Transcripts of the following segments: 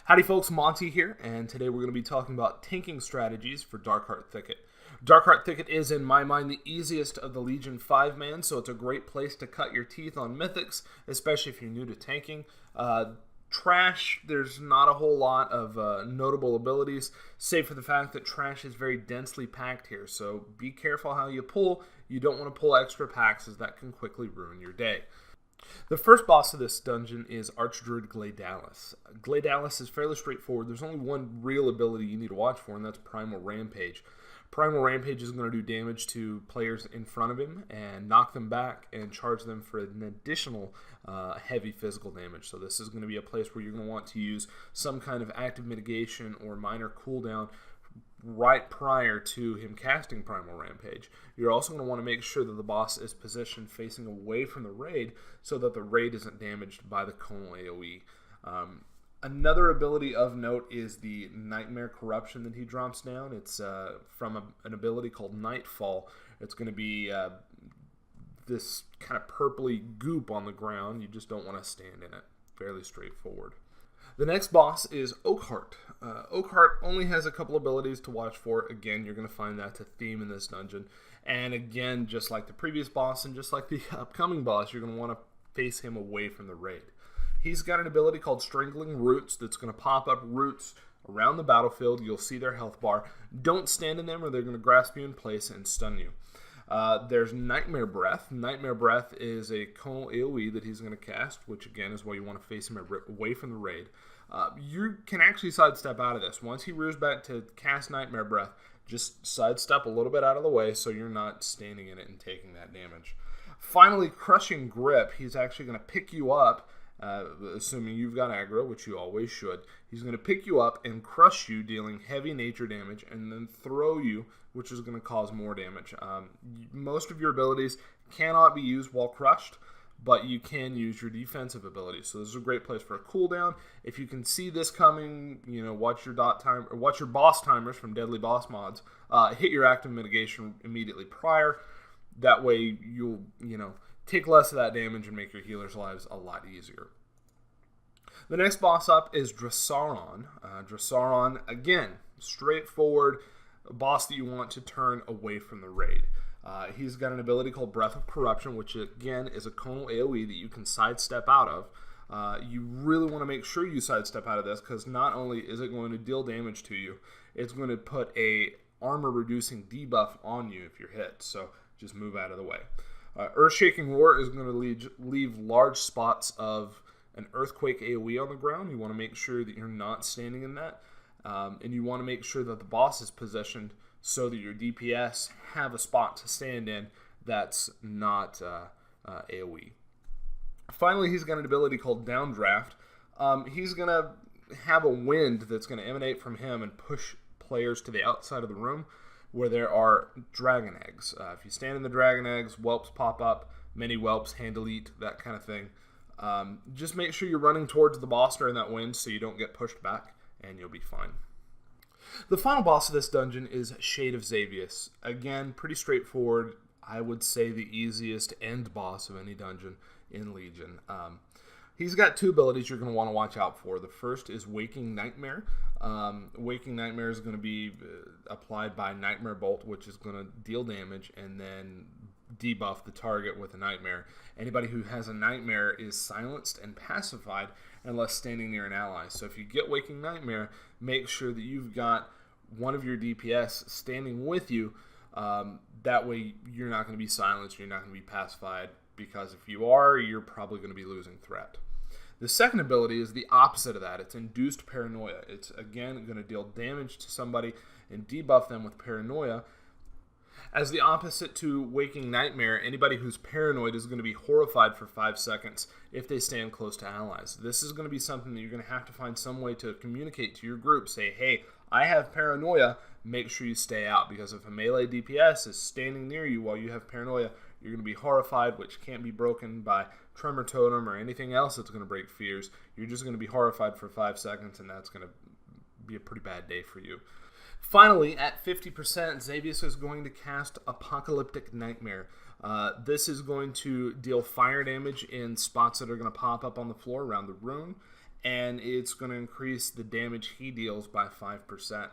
Howdy folks, Monty here, and today we're going to be talking about tanking strategies for Darkheart Thicket. Darkheart Thicket is, in my mind, the easiest of the Legion 5-man, so it's a great place to cut your teeth on Mythics, especially if you're new to tanking. Trash, there's not a whole lot of notable abilities, save for the fact that Trash is very densely packed here, so be careful how you pull. You don't want to pull extra packs, as that can quickly ruin your day. The first boss of this dungeon is Archdruid Glade. Glade is fairly straightforward. There's only one real ability you need to watch for, and that's Primal Rampage. Primal Rampage is going to do damage to players in front of him and knock them back and charge them for an additional heavy physical damage. So this is going to be a place where you're going to want to use some kind of active mitigation or minor cooldown right prior to him casting Primal Rampage. You're also going to want to make sure that the boss is positioned facing away from the raid so that the raid isn't damaged by the conal AoE. Another ability of note is the Nightmare Corruption that he drops down. It's from an ability called Nightfall. It's going to be this kind of purpley goop on the ground. You just don't want to stand in it. Fairly straightforward. The next boss is Oakheart. Oakheart only has a couple abilities to watch for. Again, you're going to find that's a theme in this dungeon. And again, just like the previous boss and just like the upcoming boss, you're going to want to face him away from the raid. He's got an ability called Strangling Roots that's going to pop up roots around the battlefield. You'll see their health bar. Don't stand in them or they're going to grasp you in place and stun you. There's Nightmare Breath. Nightmare Breath is a conal AoE that he's going to cast, which again is why you want to face him away from the raid. You can actually sidestep out of this. Once he rears back to cast Nightmare Breath, just sidestep a little bit out of the way so you're not standing in it and taking that damage. Finally, Crushing Grip. He's actually going to pick you up, assuming you've got aggro, which you always should. He's going to pick you up and crush you, dealing heavy nature damage, and then throw you, which is going to cause more damage. Most of your abilities cannot be used while crushed, but you can use your defensive abilities. So this is a great place for a cooldown. If you can see this coming, watch your watch your boss timers from Deadly Boss mods. Hit your active mitigation immediately prior. That way you'll take less of that damage and make your healers' lives a lot easier. The next boss up is Draenor. Draenor, again, straightforward boss that you want to turn away from the raid. He's got an ability called Breath of Corruption, which again is a conal AoE that you can sidestep out of. You really want to make sure you sidestep out of this, because not only is it going to deal damage to you, it's going to put a armor reducing debuff on you if you're hit. So just move out of the way. Earthshaking Roar is going to leave large spots of an earthquake AoE on the ground. You want to make sure that you're not standing in that. And you want to make sure that the boss is positioned so that your DPS have a spot to stand in that's not AoE. Finally, he's got an ability called Downdraft. He's going to have a wind that's going to emanate from him and push players to the outside of the room where there are dragon eggs. If you stand in the dragon eggs, whelps pop up, many whelps, hand delete, that kind of thing. Just make sure you're running towards the boss during that wind so you don't get pushed back, and you'll be fine. The final boss of this dungeon is Shade of Xavius. Again, pretty straightforward. I would say the easiest end boss of any dungeon in Legion. He's got two abilities you're going to want to watch out for. The first is Waking Nightmare. Waking Nightmare is going to be applied by Nightmare Bolt, which is going to deal damage and then debuff the target with a nightmare. Anybody who has a nightmare is silenced and pacified unless standing near an ally. So if you get Waking Nightmare, make sure that you've got one of your DPS standing with you. That way you're not going to be silenced, you're not going to be pacified, because if you are, you're probably going to be losing threat. The second ability is the opposite of that. It's Induced Paranoia. It's, again, going to deal damage to somebody and debuff them with Paranoia. As the opposite to Waking Nightmare, anybody who's paranoid is going to be horrified for 5 seconds if they stand close to allies. This is going to be something that you're going to have to find some way to communicate to your group. Say, hey, I have paranoia. Make sure you stay out, because if a melee DPS is standing near you while you have paranoia, you're going to be horrified, which can't be broken by Tremor Totem or anything else that's going to break fears. You're just going to be horrified for 5 seconds, and that's going to be a pretty bad day for you. Finally, at 50%, Xavius is going to cast Apocalyptic Nightmare. This is going to deal fire damage in spots that are going to pop up on the floor around the room, and it's going to increase the damage he deals by 5%.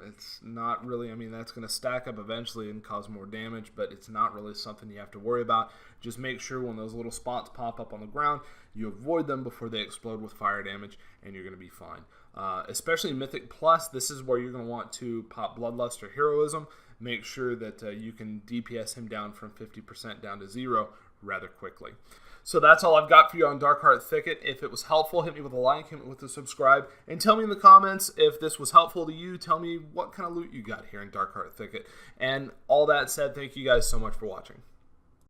It's not really, I mean, that's going to stack up eventually and cause more damage, but it's not really something you have to worry about. Just make sure when those little spots pop up on the ground, you avoid them before they explode with fire damage, and you're going to be fine. Especially Mythic Plus, this is where you're going to want to pop Bloodlust or Heroism. Make sure that you can DPS him down from 50% down to 0 rather quickly. So that's all I've got for you on Darkheart Thicket. If it was helpful, hit me with a like, hit me with a subscribe, and tell me in the comments if this was helpful to you. Tell me what kind of loot you got here in Darkheart Thicket. And all that said, thank you guys so much for watching.